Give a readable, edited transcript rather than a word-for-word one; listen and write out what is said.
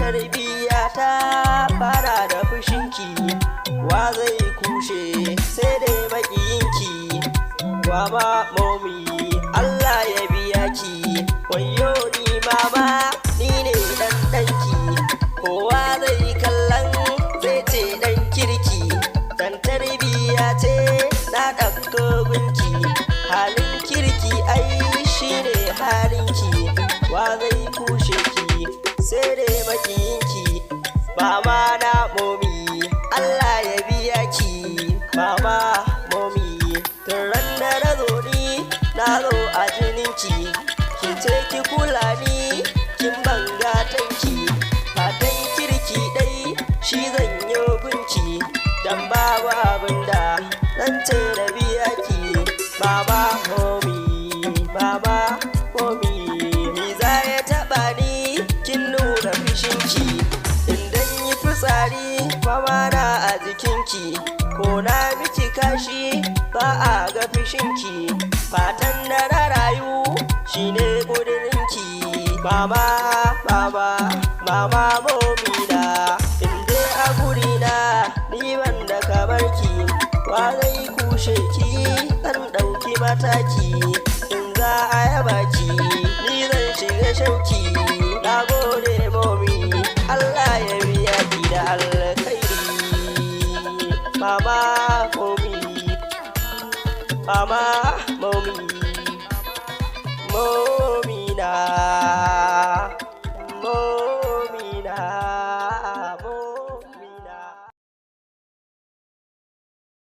tarbiyya ta fara da fushinki, wa zai kushe sai dai makiyinki. Mama momi Allah ya biya ki, wayo ni mama ni ne dan danki. Kowa zai kallon zai ce dan kirki, dan tarbiyya ce na ɗauko gunki. Halin kirki ai shine halinki, wa zai kushe ki sai dai makiyinki. Mama na momi Allah ya biya ki, mama momi tun ran da na zo ni na zo a jininki. Kin ce ki kula ni kin banga tanki, fatan kirki dai shi zan yi gunki. Dan babu abinda zan ce na biya ki, mama momi mama momi. Ni za ya taɓa ni kin nuna fushinki, idan yi fitsari mama na a jikinki. Ko na miki kashi ba a ga fushinki, fatan da na rayu shine ƙudurinki. Mama mama mama momi na, inde a gurina ni wanda kamar ki. Wa zai kushe ki zan ɗauki mataki, in za a yaba ki ni zan shiga shauki. Na gode momi Allah ya biya ki da alkhairi, mama momi mama momi momi na momi na.